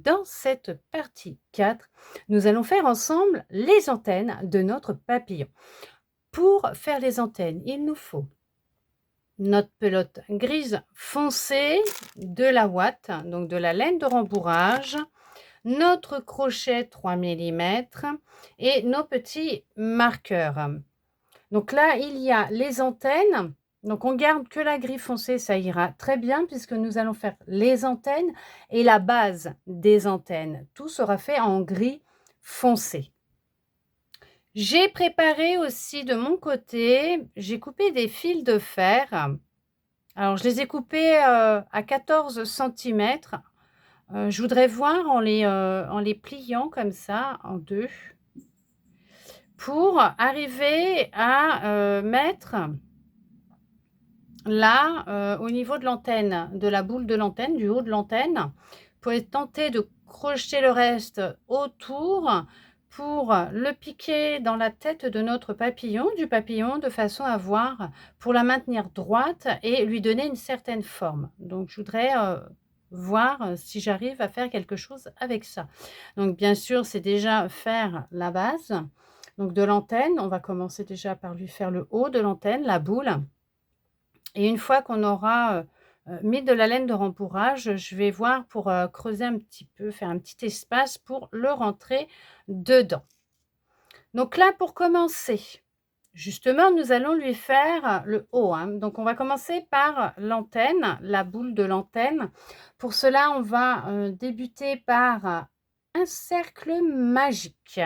dans cette partie 4, nous allons faire ensemble les antennes de notre papillon. Pour faire les antennes, il nous faut notre pelote grise foncée, de la ouate, donc de la laine de rembourrage, notre crochet 3 millimètres et nos petits marqueurs. Donc là, il y a les antennes. Donc on garde que la gris foncé, ça ira très bien puisque nous allons faire les antennes et la base des antennes. Tout sera fait en gris foncé. J'ai préparé aussi de mon côté, j'ai coupé des fils de fer. Alors je les ai coupés à 14 centimètres. Je voudrais voir en les pliant comme ça en deux pour arriver à mettre là, au niveau de l'antenne, de la boule de l'antenne, du haut de l'antenne, pour tenter de crocheter le reste autour pour le piquer dans la tête de notre papillon, du papillon, de façon à voir, pour la maintenir droite et lui donner une certaine forme. Donc je voudrais voir si j'arrive à faire quelque chose avec ça. Donc bien sûr, c'est déjà faire la base. Donc de l'antenne, on va commencer déjà par lui faire le haut de l'antenne, la boule. Et une fois qu'on aura mis de la laine de rembourrage, je vais voir pour creuser un petit peu, faire un petit espace pour le rentrer dedans. Donc là, pour commencer, justement, nous allons lui faire le haut, hein. Donc on va commencer par l'antenne, la boule de l'antenne. Pour cela, on va débuter par un cercle magique.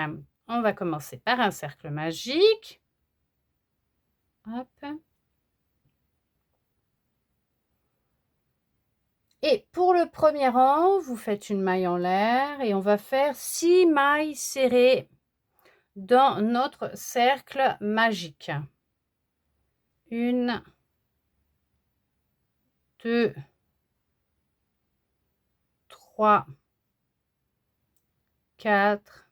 On va commencer par un cercle magique. Hop. Et pour le premier rang, vous faites une maille en l'air et on va faire 6 mailles serrées dans notre cercle magique. 1, 2, 3, 4,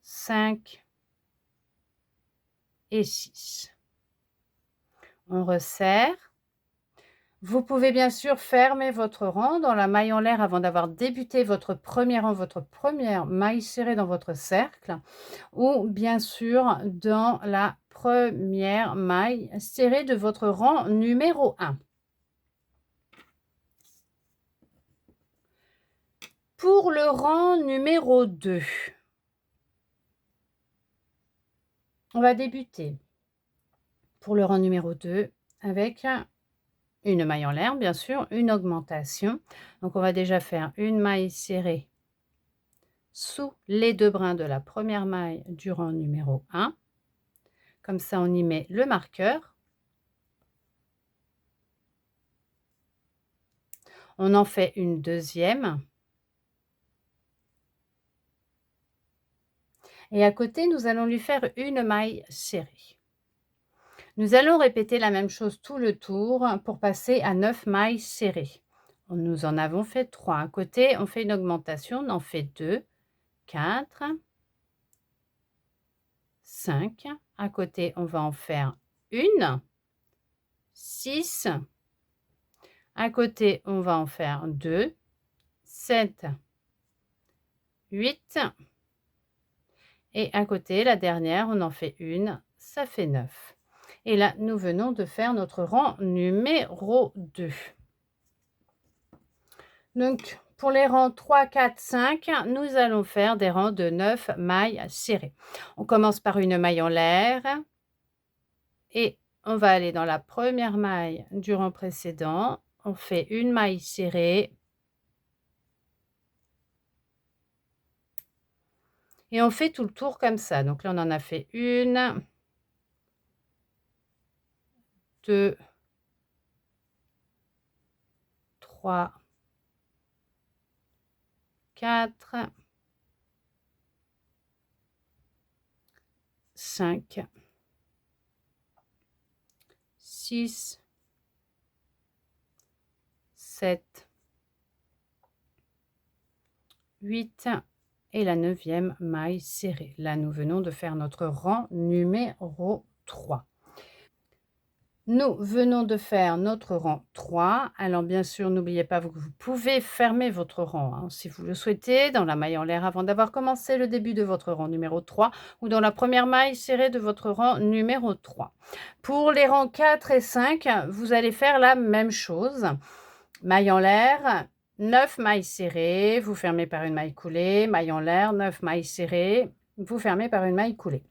5 et 6. On resserre. Vous pouvez bien sûr fermer votre rang dans la maille en l'air avant d'avoir débuté votre premier rang, votre première maille serrée dans votre cercle, ou bien sûr dans la première maille serrée de votre rang numéro 1. Pour le rang numéro 2, on va débuter pour le rang numéro 2 avec une maille en l'air, bien sûr, une augmentation. Donc on va déjà faire une maille serrée sous les 2 brins de la première maille du rang numéro 1. Comme ça, on y met le marqueur. On en fait une deuxième. Et à côté, nous allons lui faire une maille serrée. Nous allons répéter la même chose tout le tour pour passer à 9 mailles serrées. Nous en avons fait 3. À côté, on fait une augmentation, on en fait 2, 4, 5. À côté, on va en faire une, 6. À côté, on va en faire 2, 7, 8. Et à côté, la dernière, on en fait une, ça fait 9. Et là, nous venons de faire notre rang numéro 2. Donc, pour les rangs 3, 4, 5, nous allons faire des rangs de 9 mailles serrées. On commence par une maille en l'air et on va aller dans la première maille du rang précédent. On fait une maille serrée et on fait tout le tour comme ça. Donc là, on en a fait une, 2, 3, 4, 5, 6, 7, 8 et la 9e maille serrée. Là, nous venons de faire notre rang numéro 3. Nous venons de faire notre rang 3. Alors bien sûr, n'oubliez pas que vous pouvez fermer votre rang, hein, si vous le souhaitez, dans la maille en l'air avant d'avoir commencé le début de votre rang numéro 3 ou dans la première maille serrée de votre rang numéro 3. Pour les rangs 4 et 5, vous allez faire la même chose. Maille en l'air, 9 mailles serrées, vous fermez par une maille coulée, maille en l'air, 9 mailles serrées, vous fermez par une maille coulée.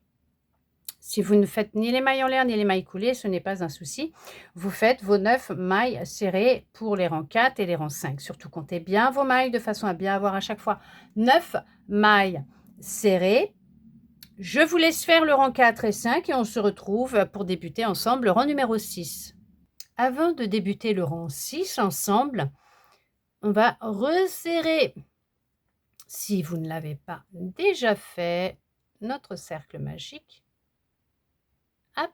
Si vous ne faites ni les mailles en l'air ni les mailles coulées, ce n'est pas un souci. Vous faites vos 9 mailles serrées pour les rangs 4 et les rangs 5. Surtout comptez bien vos mailles de façon à bien avoir à chaque fois 9 mailles serrées. Je vous laisse faire le rang 4 et 5 et on se retrouve pour débuter ensemble le rang numéro 6. Avant de débuter le rang 6 ensemble, on va resserrer, si vous ne l'avez pas déjà fait, notre cercle magique. Hop,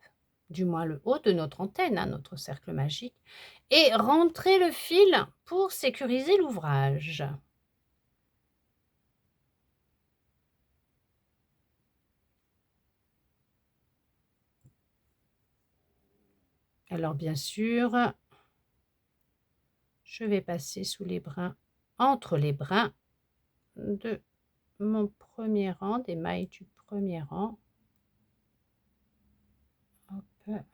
du moins le haut de notre antenne, hein, notre cercle magique, et rentrer le fil pour sécuriser l'ouvrage. Alors bien sûr, je vais passer sous les brins, entre les brins de mon premier rang, des mailles du premier rang. Hop.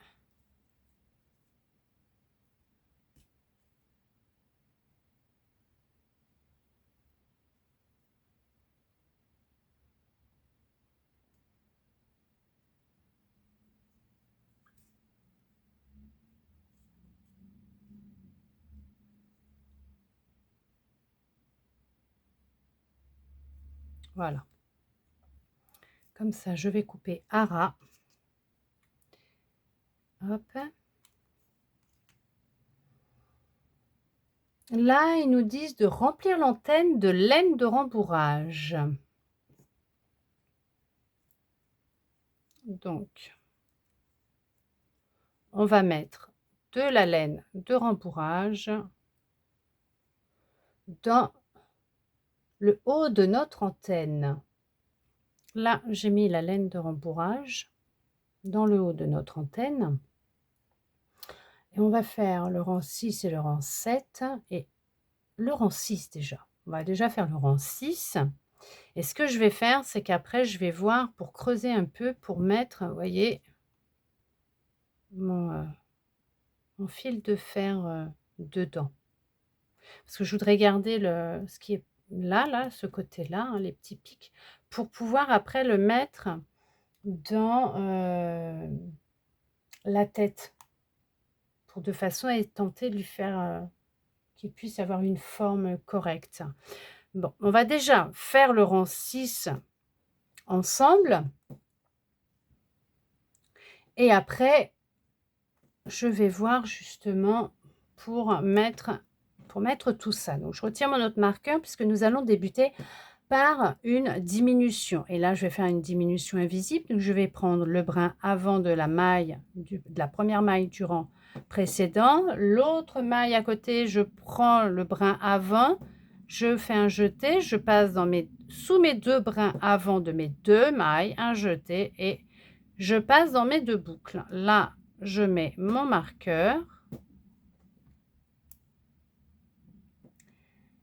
Voilà. Comme ça, je vais couper à ras. Hop. Là, ils nous disent de remplir l'antenne de laine de rembourrage. Donc, on va mettre de la laine de rembourrage dans le haut de notre antenne. Là, j'ai mis la laine de rembourrage dans le haut de notre antenne. Et on va faire le rang 6 et le rang 7 et le rang 6 déjà. On va déjà faire le rang 6. Et ce que je vais faire, c'est qu'après, je vais voir pour creuser un peu, pour mettre, vous voyez, mon fil de fer dedans. Parce que je voudrais garder ce qui est là, ce côté-là, hein, les petits pics, pour pouvoir après le mettre dans la tête, pour de façon à tenter de lui faire qu'il puisse avoir une forme correcte. Bon, on va déjà faire le rang 6 ensemble. Et après, je vais voir justement pour mettre tout ça. Donc, je retire mon autre marqueur puisque nous allons débuter par une diminution. Et là, je vais faire une diminution invisible. Donc, je vais prendre le brin avant de la maille, de la première maille du rang précédent. L'autre maille à côté, je prends le brin avant, je fais un jeté, je passe sous mes deux brins avant de mes deux mailles, un jeté et je passe dans mes deux boucles. Là, je mets mon marqueur.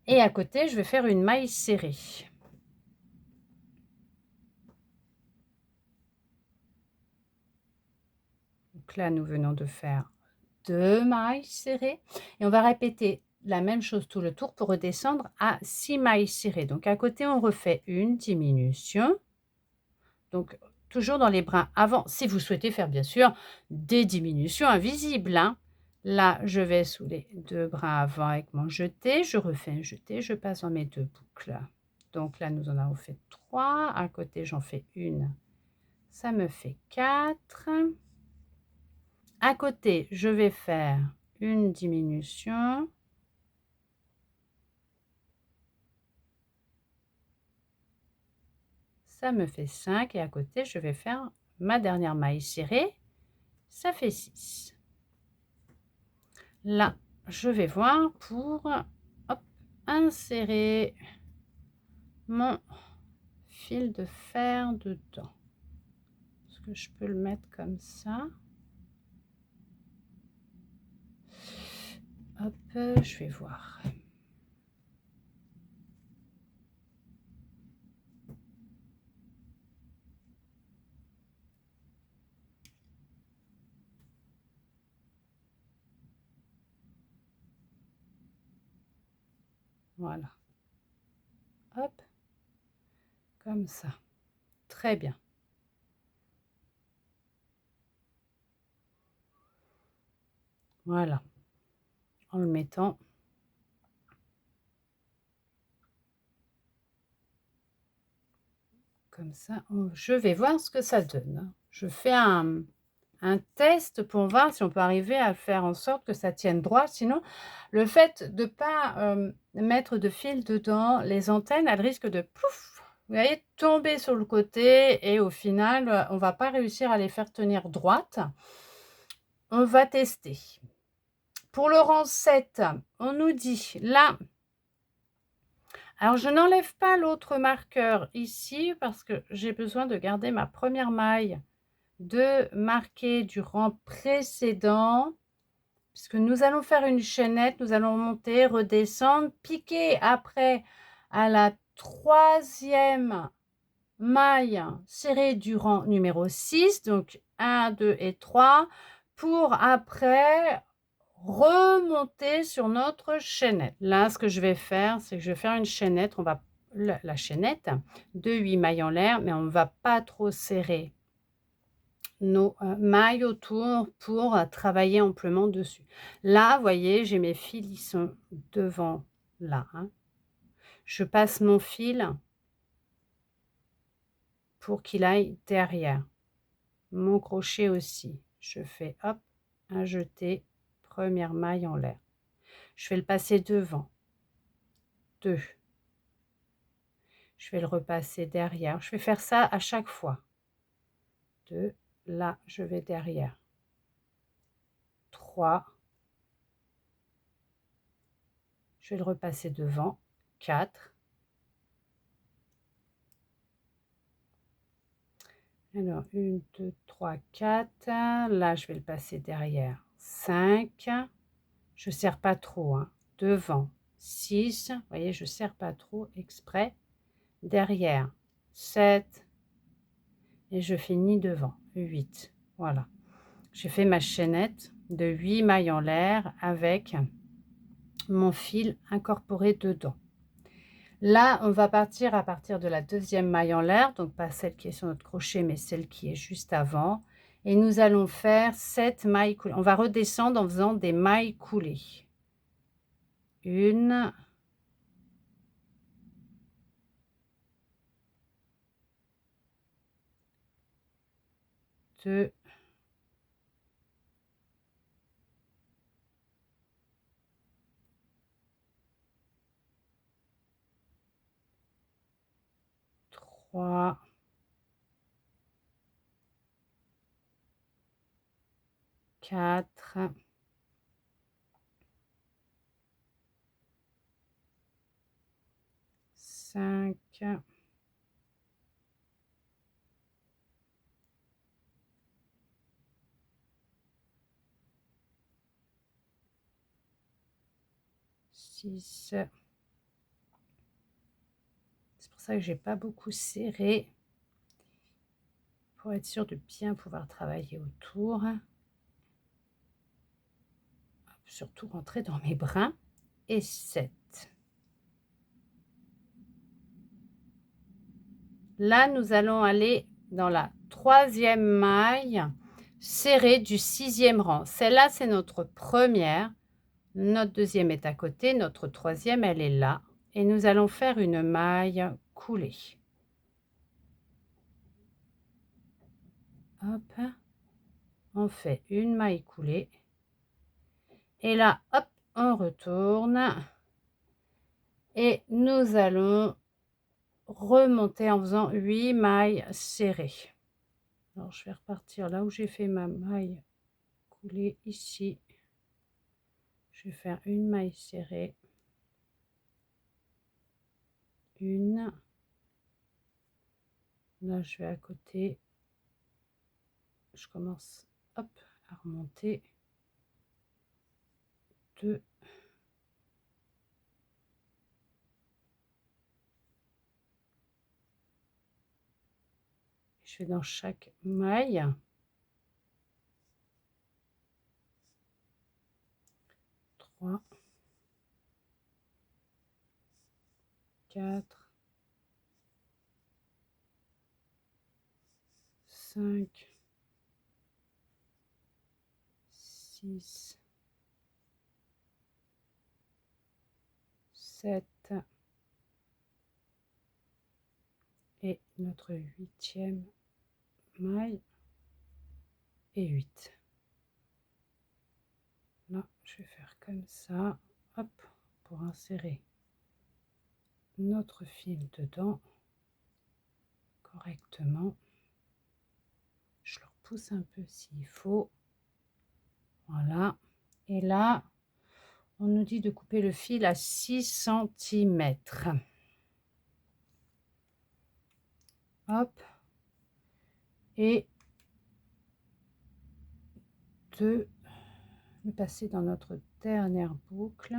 Et à côté, je vais faire une maille serrée. Donc là, nous venons de faire 2 mailles serrées. Et on va répéter la même chose tout le tour pour redescendre à 6 mailles serrées. Donc à côté, on refait une diminution. Donc toujours dans les brins avant, si vous souhaitez faire bien sûr des diminutions invisibles, hein. Là, je vais sous les deux brins avant avec mon jeté. Je refais un jeté, je passe dans mes deux boucles. Donc là, nous en avons fait 3. À côté, j'en fais une. Ça me fait 4. À côté, je vais faire une diminution. Ça me fait 5 et à côté, je vais faire ma dernière maille serrée. Ça fait 6. Là, je vais voir pour hop, insérer mon fil de fer dedans. Est-ce que je peux le mettre comme ça? Hop, je vais voir. Voilà. Hop, comme ça. Très bien. Voilà. En le mettant comme ça, je vais voir ce que ça donne. Je fais un test pour voir si on peut arriver à faire en sorte que ça tienne droit. Sinon, le fait de ne pas mettre de fil dedans, les antennes, elles risquent de plouf, vous voyez, tomber sur le côté et au final, on va pas réussir à les faire tenir droites. On va tester. Pour le rang 7, on nous dit là, alors je n'enlève pas l'autre marqueur ici parce que j'ai besoin de garder ma première maille de marquer du rang précédent, puisque nous allons faire une chaînette, nous allons monter, redescendre, piquer après à la 3e maille serrée du rang numéro 6, donc 1, 2 et 3, pour après remonter sur notre chaînette. Là, ce que je vais faire, c'est que je vais faire une chaînette, on va la chaînette de 8 mailles en l'air, mais on ne va pas trop serrer nos mailles autour pour travailler amplement dessus. Là, vous voyez, j'ai mes fils, ils sont devant là. Hein. Je passe mon fil pour qu'il aille derrière. Mon crochet aussi. Je fais hop, un jeté, première maille en l'air. Je vais le passer devant. 2. Je vais le repasser derrière. Je vais faire ça à chaque fois. 2. Là, je vais derrière. 3. Je vais le repasser devant. 4. Alors, 1, 2, 3, 4. Là, je vais le passer derrière. 5. Je ne serre pas trop. Hein. Devant. 6. Vous voyez, je ne serre pas trop exprès. Derrière. 7. Et je finis devant. 8. Voilà. J'ai fait ma chaînette de 8 mailles en l'air avec mon fil incorporé dedans. Là, on va partir à partir de la 2e maille en l'air, donc pas celle qui est sur notre crochet, mais celle qui est juste avant. Et nous allons faire 7 mailles coulées. On va redescendre en faisant des mailles coulées. 1, 2, 3, 4, 5, 6. C'est pour ça que j'ai pas beaucoup serré pour être sûr de bien pouvoir travailler autour. Surtout rentrer dans mes brins. Et 7. Là, nous allons aller dans la 3e maille serrée du 6e rang. Celle-là, c'est notre première. Notre 2e est à côté. Notre 3e, elle est là. Et nous allons faire une maille coulée. Hop. On fait une maille coulée. Et là, hop, on retourne. Et nous allons remonter en faisant 8 mailles serrées. Alors, je vais repartir là où j'ai fait ma maille coulée ici. Je vais faire une maille serrée. Une. Là, je vais à côté. Je commence, hop, à remonter. 2. Je fais dans chaque maille. 3, 4, 5, 6, 7 et notre 8e maille et 8. Là, je vais faire comme ça, hop, pour insérer notre fil dedans correctement. Je le repousse un peu s'il faut. Voilà. Et là, on nous dit de couper le fil à 6 cm. Hop. Et de le passer dans notre dernière boucle.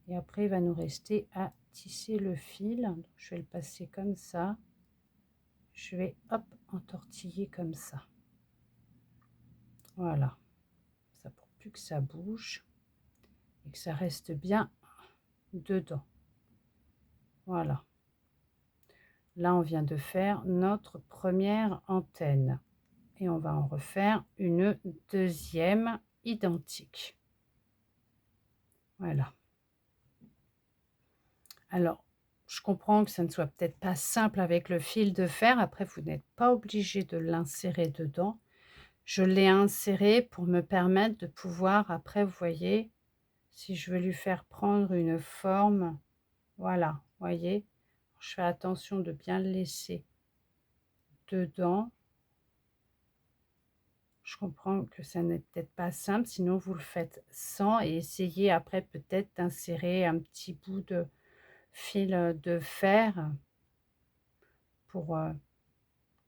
Et après, il va nous rester à tisser le fil. Donc, je vais le passer comme ça. Je vais, hop, entortiller comme ça. Voilà. Ça pour plus que ça bouge. Et que ça reste bien dedans. Voilà. Là, on vient de faire notre première antenne. Et on va en refaire une deuxième identique. Voilà. Alors, je comprends que ça ne soit peut-être pas simple avec le fil de fer. Après, vous n'êtes pas obligé de l'insérer dedans. Je l'ai inséré pour me permettre de pouvoir, après, vous voyez, si je veux lui faire prendre une forme, voilà, vous voyez, je fais attention de bien le laisser dedans. Je comprends que ça n'est peut-être pas simple, sinon vous le faites sans et essayez après peut-être d'insérer un petit bout de fil de fer pour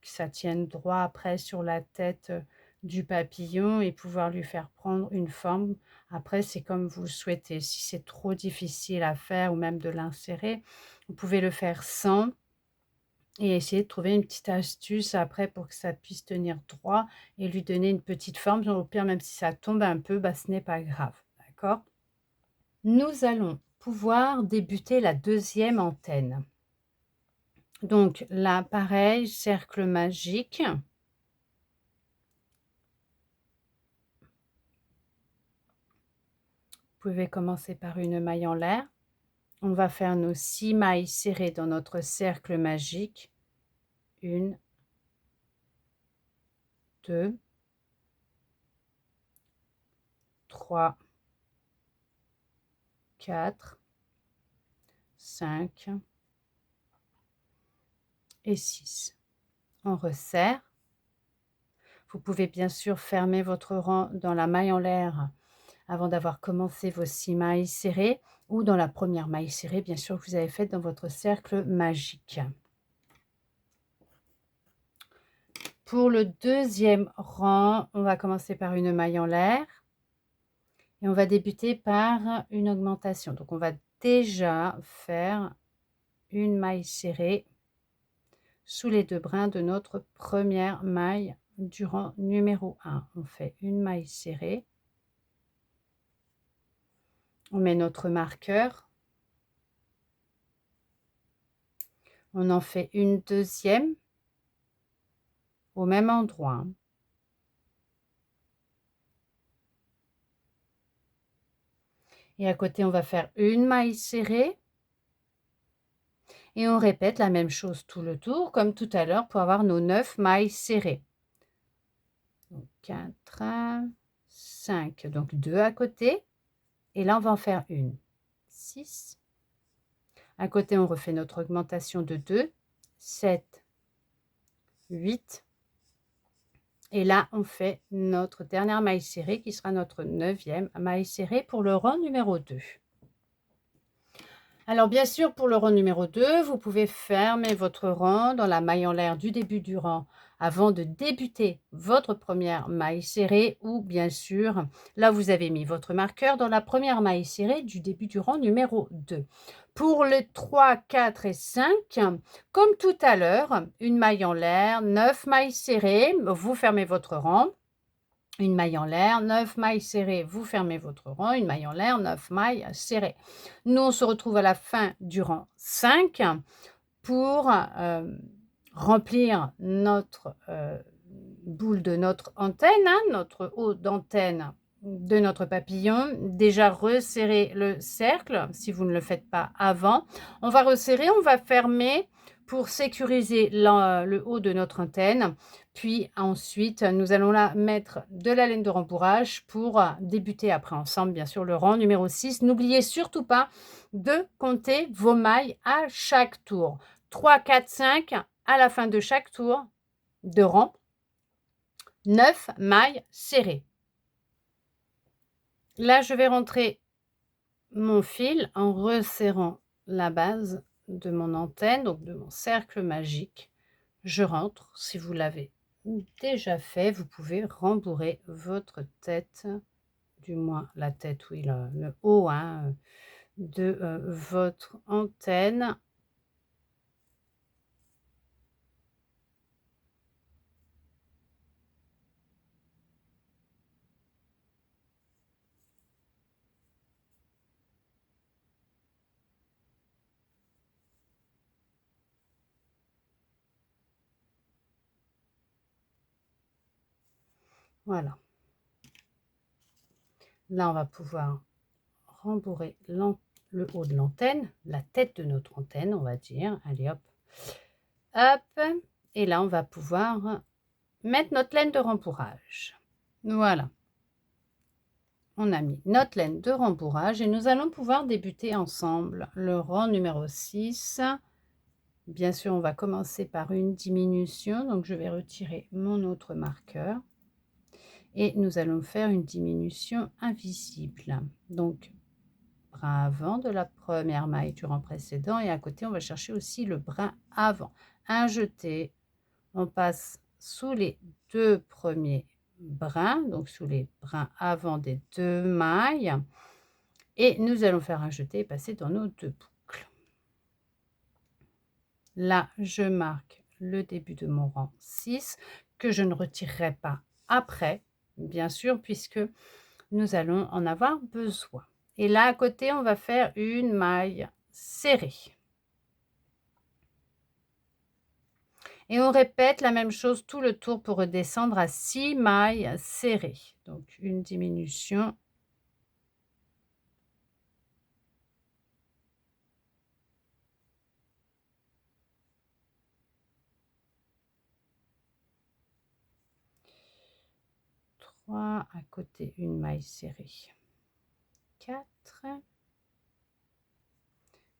que ça tienne droit après sur la tête du papillon et pouvoir lui faire prendre une forme. Après, c'est comme vous le souhaitez. Si c'est trop difficile à faire ou même de l'insérer, vous pouvez le faire sans et essayer de trouver une petite astuce après pour que ça puisse tenir droit et lui donner une petite forme. Au pire, même si ça tombe un peu, bah, ce n'est pas grave. D'accord? Nous allons pouvoir débuter la deuxième antenne. Donc là, pareil, cercle magique. Vous pouvez commencer par une maille en l'air. On va faire nos 6 mailles serrées dans notre cercle magique. 1, 2, 3, 4, 5 et 6. On resserre. Vous pouvez bien sûr fermer votre rang dans la maille en l'air avant d'avoir commencé vos 6 mailles serrées ou dans la première maille serrée, bien sûr, que vous avez faite dans votre cercle magique. Pour le deuxième rang, on va commencer par une maille en l'air et on va débuter par une augmentation. Donc, on va déjà faire une maille serrée sous les 2 brins de notre première maille du rang numéro 1. On fait une maille serrée. On met notre marqueur. On en fait une deuxième au même endroit. Et à côté, on va faire une maille serrée. Et on répète la même chose tout le tour, comme tout à l'heure, pour avoir nos 9 mailles serrées. Donc 4, 5, donc 2 à côté. Et là, on va en faire une. 6. À côté, on refait notre augmentation de 2, 7, 8. Et là, on fait notre dernière maille serrée qui sera notre 9e maille serrée pour le rang numéro 2. Alors bien sûr, pour le rang numéro 2, vous pouvez fermer votre rang dans la maille en l'air du début du rang avant de débuter votre première maille serrée ou bien sûr, là vous avez mis votre marqueur dans la première maille serrée du début du rang numéro 2. Pour les 3, 4 et 5, comme tout à l'heure, une maille en l'air, 9 mailles serrées, vous fermez votre rang. Une maille en l'air, 9 mailles serrées, vous fermez votre rang, une maille en l'air, 9 mailles serrées. Nous, on se retrouve à la fin du rang 5 pour remplir notre boule de notre antenne, notre haut d'antenne de notre papillon. Déjà resserrer le cercle, si vous ne le faites pas avant. On va resserrer, on va fermer pour sécuriser le haut de notre antenne. Puis ensuite, nous allons là mettre de la laine de rembourrage pour débuter après ensemble, bien sûr, le rang numéro 6. N'oubliez surtout pas de compter vos mailles à chaque tour. 3, 4, 5 à la fin de chaque tour de rang. 9 mailles serrées. Là, je vais rentrer mon fil en resserrant la base de mon antenne, donc de mon cercle magique. Je rentre. Si vous l'avez déjà fait, vous pouvez rembourrer votre tête, du moins la tête, oui, le haut de votre antenne. Voilà. Là, on va pouvoir rembourrer le haut de l'antenne, la tête de notre antenne, on va dire. Allez, hop. Hop. Et là, on va pouvoir mettre notre laine de rembourrage. Voilà. On a mis notre laine de rembourrage et nous allons pouvoir débuter ensemble le rang numéro 6. Bien sûr, on va commencer par une diminution. Donc, je vais retirer mon autre marqueur. Et nous allons faire une diminution invisible. Donc, brin avant de la première maille du rang précédent. Et à côté, on va chercher aussi le brin avant. Un jeté. On passe sous les 2 premiers brins, donc sous les brins avant des 2 mailles. Et nous allons faire un jeté et passer dans nos 2 boucles. Là, je marque le début de mon rang 6 que je ne retirerai pas après, bien sûr, puisque nous allons en avoir besoin. Et là, à côté, on va faire une maille serrée. Et on répète la même chose tout le tour pour redescendre à 6 mailles serrées. Donc, une diminution. À côté, une maille serrée. 4.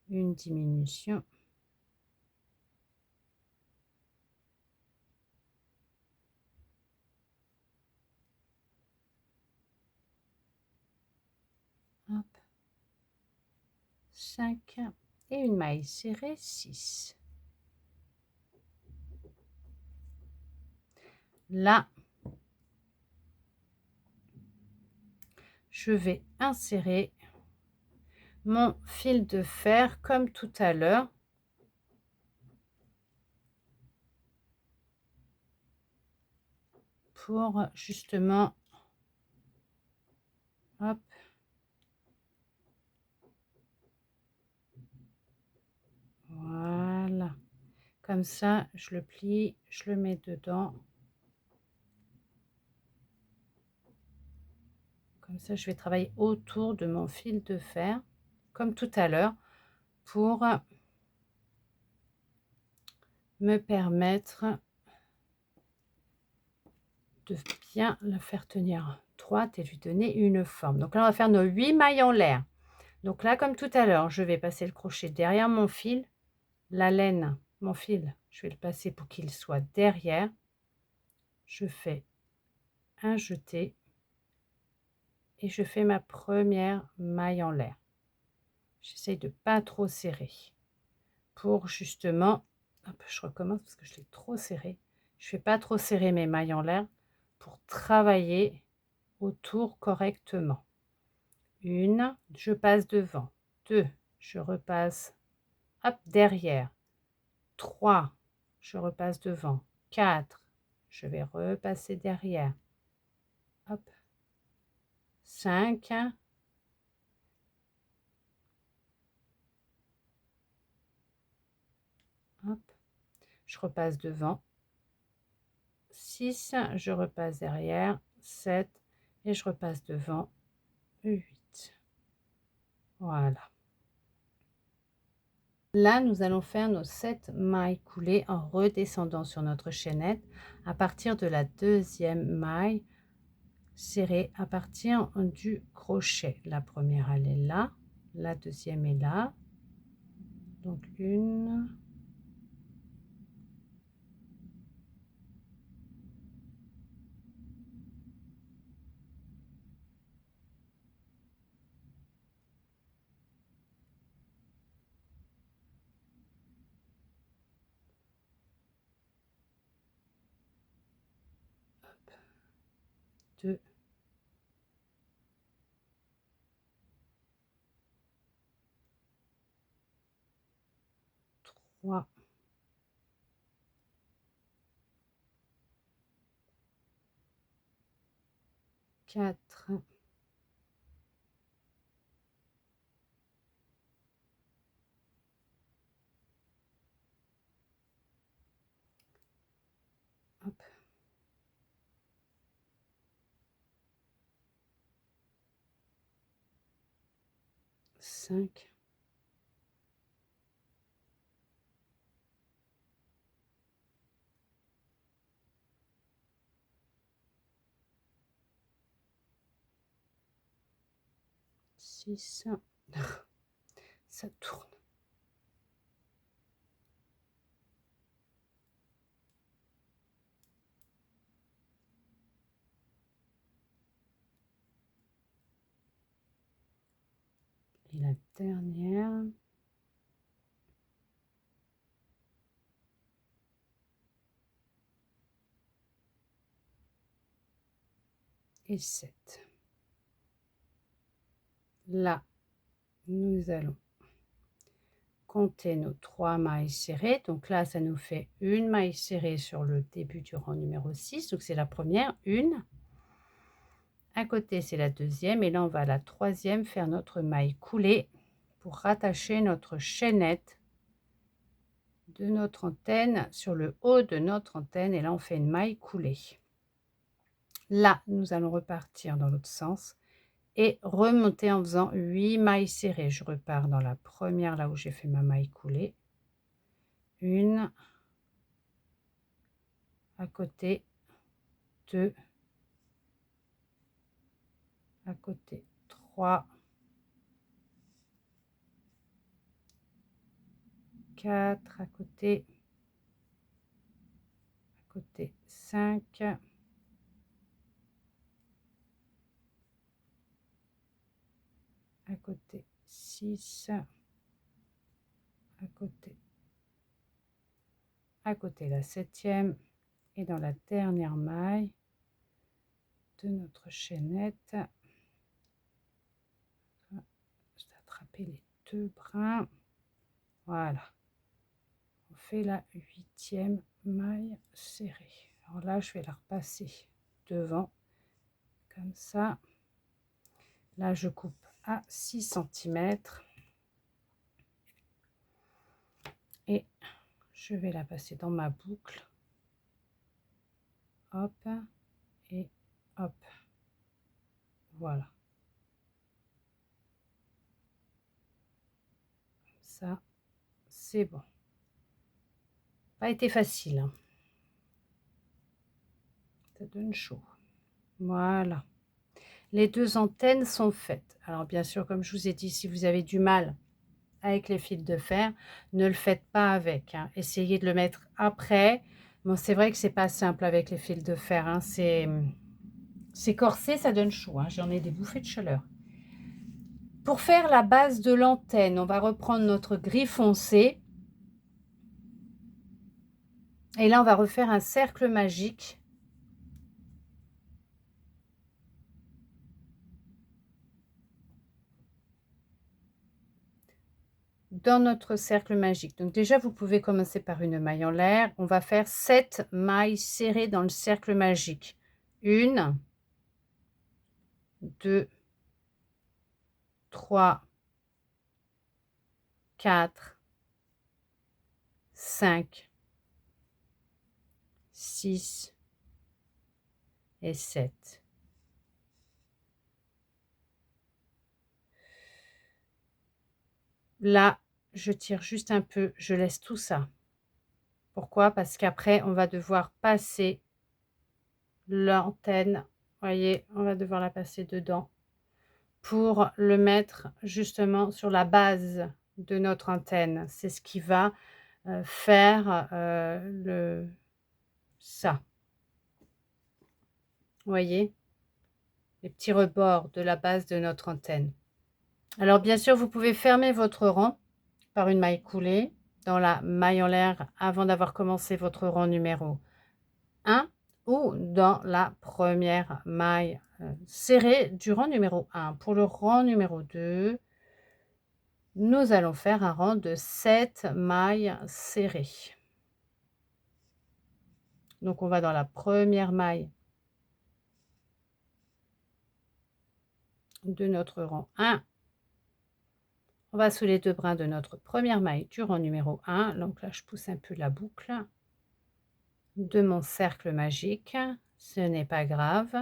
Une diminution. Hop. 5 et une maille serrée 6. Là, je vais insérer mon fil de fer comme tout à l'heure. Pour justement, hop, voilà, comme ça, je le plie, je le mets dedans. Comme ça, je vais travailler autour de mon fil de fer, comme tout à l'heure, pour me permettre de bien la faire tenir droite et lui donner une forme. Donc là, on va faire nos 8 mailles en l'air. Donc là, comme tout à l'heure, je vais passer le crochet derrière mon fil, la laine, mon fil, je vais le passer pour qu'il soit derrière. Je fais un jeté et je fais ma première maille en l'air. J'essaye de pas trop serrer pour justement, hop, je recommence parce que je l'ai trop serré. Je fais pas trop serrer mes mailles en l'air pour travailler autour correctement. 1, je passe devant. 2, je repasse, hop, derrière. 3, je repasse devant. 4, je vais repasser derrière. Hop. 5, hop, je repasse devant. 6, je repasse derrière. 7 et je repasse devant. 8. Voilà. Là, nous allons faire nos 7 mailles coulées en redescendant sur notre chaînette à partir de la deuxième maille serrée à partir du crochet. La première, elle est là, la deuxième est là. Donc 1, 2, 3, 4, 5, 6, ça tourne. Et la dernière. Et 7. Là, nous allons compter nos 3 mailles serrées. Donc là, ça nous fait une maille serrée sur le début du rang numéro 6. Donc c'est la première, une. À côté, c'est la deuxième. Et là, on va à la troisième faire notre maille coulée pour rattacher notre chaînette de notre antenne sur le haut de notre antenne. Et là, on fait une maille coulée. Là, nous allons repartir dans l'autre sens et remonter en faisant 8 mailles serrées. Je repars dans la première, là où j'ai fait ma maille coulée. Une, à côté, 2, à côté, 3, 4, à côté 5, à côté 6, à côté la septième et dans la dernière maille de notre chaînette, je vais attraper les 2 brins. Voilà, on fait la 8e maille serrée. Alors là, je vais la repasser devant comme ça. Là, je coupe à 6 cm et je vais la passer dans ma boucle. Hop et hop. Voilà. Ça, c'est bon. Pas été facile, hein. Ça donne chaud. Voilà. Les 2 antennes sont faites. Alors bien sûr, comme je vous ai dit, si vous avez du mal avec les fils de fer, ne le faites pas avec, hein. Essayez de le mettre après. Bon, c'est vrai que c'est pas simple avec les fils de fer, hein. C'est corsé, ça donne chaud, hein. J'en ai des bouffées de chaleur. Pour faire la base de l'antenne, on va reprendre notre gris foncé. Et là, on va refaire un cercle magique. Dans notre cercle magique. Donc déjà, vous pouvez commencer par une maille en l'air. On va faire 7 mailles serrées dans le cercle magique. 1, 2, 3, 4, 5, 6 et 7. Là, je tire juste un peu, je laisse tout ça. Pourquoi? Parce qu'après, on va devoir passer l'antenne. Voyez, on va devoir la passer dedans pour le mettre justement sur la base de notre antenne. C'est ce qui va faire ça. Voyez, les petits rebords de la base de notre antenne. Alors bien sûr, vous pouvez fermer votre rang par une maille coulée dans la maille en l'air avant d'avoir commencé votre rang numéro 1 ou dans la première maille serrée du rang numéro 1. Pour le rang numéro 2, nous allons faire un rang de 7 mailles serrées. Donc on va dans la première maille de notre rang 1. On va sous les 2 brins de notre première maille du rang numéro 1. Donc là, je pousse un peu la boucle de mon cercle magique. Ce n'est pas grave.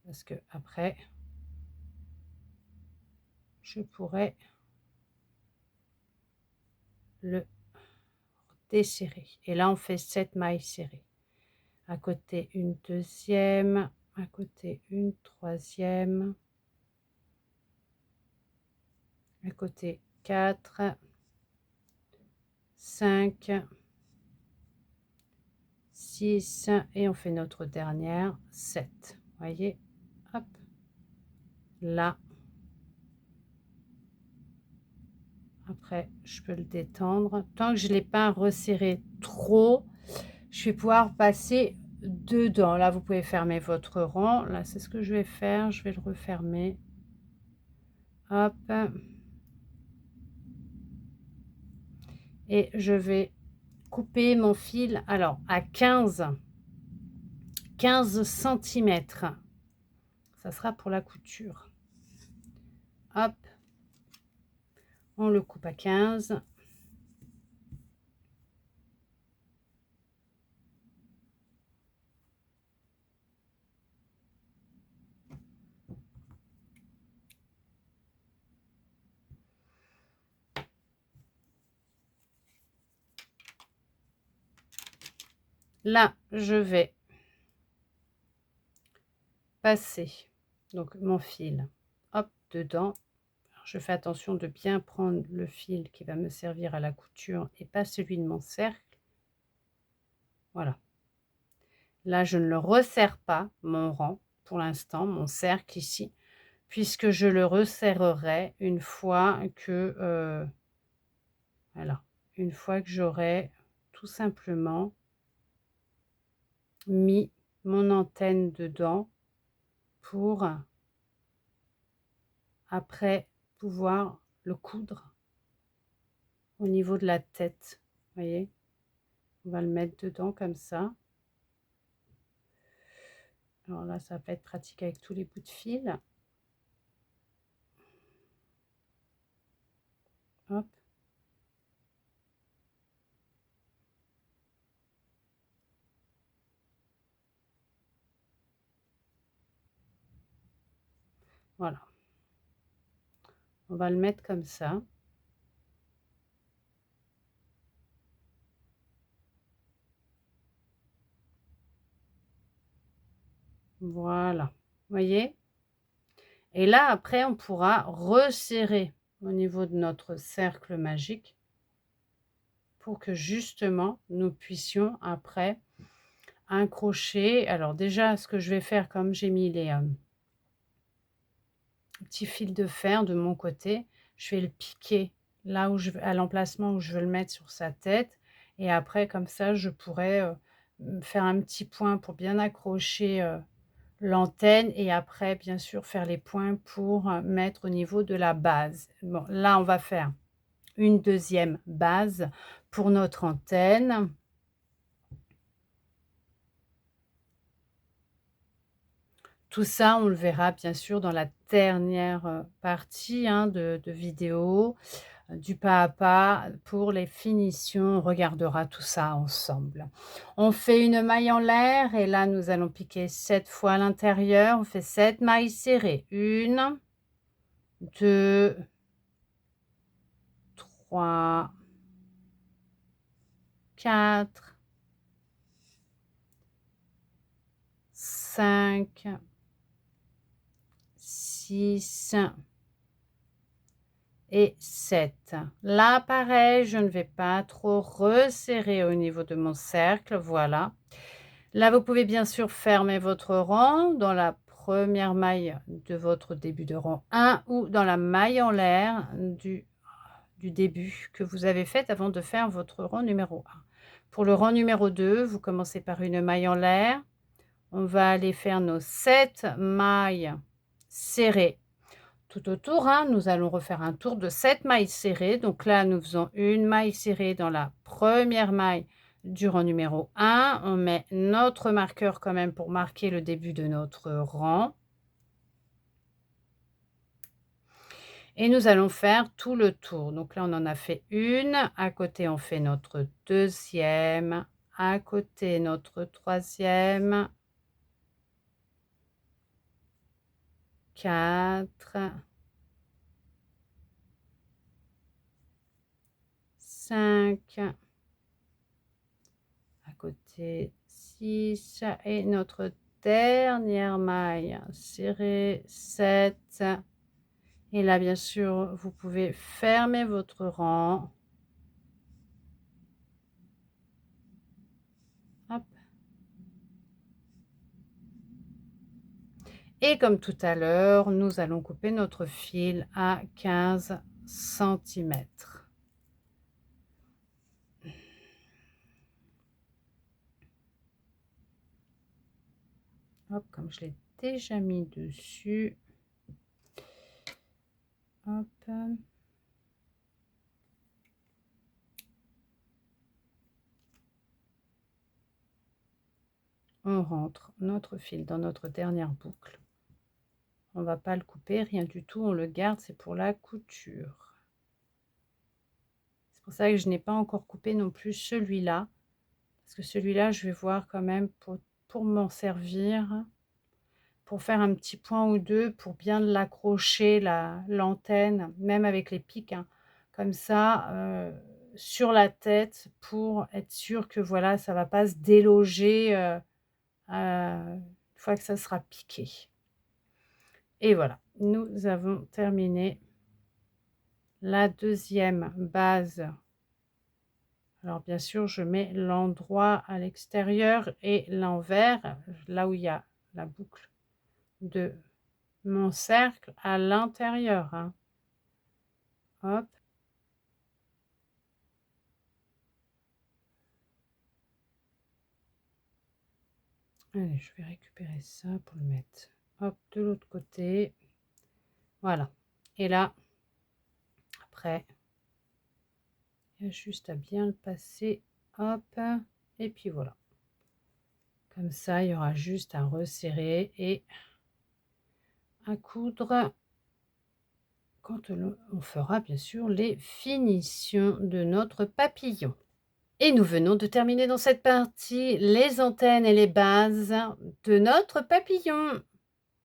Parce que après, je pourrais le desserrer. Et là, on fait 7 mailles serrées. À côté, une deuxième. À côté, une troisième. À côté, 4, 5, 6 et on fait notre dernière 7. Voyez, hop, là. Après, je peux le détendre. Tant que je ne l'ai pas resserré trop, je vais pouvoir passer dedans. Là, vous pouvez fermer votre rang. Là, c'est ce que je vais faire. Je vais le refermer. Hop. Et je vais couper mon fil, alors, à 15 cm. Ça sera pour la couture. Hop. On le coupe à 15. Là, je vais passer donc mon fil, hop, dedans. Alors, je fais attention de bien prendre le fil qui va me servir à la couture et pas celui de mon cercle. Voilà. Là, je ne le resserre pas, mon rang, pour l'instant, mon cercle ici, puisque je le resserrerai une fois que, voilà, une fois que j'aurai tout simplement mis mon antenne dedans pour après pouvoir le coudre au niveau de la tête. Voyez, on va le mettre dedans comme ça. Alors là, ça va pas être pratique avec tous les bouts de fil. Hop. Voilà. On va le mettre comme ça. Voilà. Voyez? Et là, après, on pourra resserrer au niveau de notre cercle magique pour que justement, nous puissions après un crochet. Alors déjà, ce que je vais faire, comme j'ai mis les petits fils de fer de mon côté, je vais le piquer là où je veux, à l'emplacement où je veux le mettre sur sa tête, et après comme ça je pourrais faire un petit point pour bien accrocher l'antenne, et après bien sûr faire les points pour mettre au niveau de la base. Bon, là on va faire une deuxième base pour notre antenne. Tout ça, on le verra bien sûr dans la dernière partie hein, de vidéo, du pas à pas pour les finitions. On regardera tout ça ensemble. On fait une maille en l'air et là, nous allons piquer 7 fois à l'intérieur. On fait 7 mailles serrées. 1, 2, 3, 4, 5, 6 et 7. Là, pareil, je ne vais pas trop resserrer au niveau de mon cercle. Voilà. Là, vous pouvez bien sûr fermer votre rang dans la première maille de votre début de rang 1 ou dans la maille en l'air du début que vous avez fait avant de faire votre rang numéro 1. Pour le rang numéro 2, vous commencez par une maille en l'air. On va aller faire nos 7 mailles serrées tout autour, hein. Nous allons refaire un tour de 7 mailles serrées. Donc là, nous faisons une maille serrée dans la première maille du rang numéro 1. On met notre marqueur quand même pour marquer le début de notre rang. Et nous allons faire tout le tour. Donc là, on en a fait une. À côté, on fait notre deuxième. À côté, notre troisième. 4. 5, à côté 6 et notre dernière maille serrée 7. Et là, bien sûr, vous pouvez fermer votre rang. Hop. Et comme tout à l'heure, nous allons couper notre fil à 15 cm. Hop, comme je l'ai déjà mis dessus. Hop. On rentre notre fil dans notre dernière boucle. On va pas le couper, rien du tout, on le garde, c'est pour la couture. C'est pour ça que je n'ai pas encore coupé non plus celui-là, parce que celui-là, je vais voir quand même pour m'en servir, pour faire un petit point ou deux, pour bien l'accrocher, l'antenne, même avec les pics, hein, comme ça, sur la tête, pour être sûr que voilà, ça va pas se déloger une fois que ça sera piqué. Et voilà, nous avons terminé la deuxième base. Alors bien sûr, je mets l'endroit à l'extérieur et l'envers, là où il y a la boucle de mon cercle, à l'intérieur, hein. Hop. Allez, je vais récupérer ça pour le mettre, hop, de l'autre côté. Voilà. Et là, après, il y a juste à bien le passer, hop, et puis voilà. Comme ça, il y aura juste à resserrer et à coudre quand on fera bien sûr les finitions de notre papillon. Et nous venons de terminer dans cette partie les antennes et les bases de notre papillon.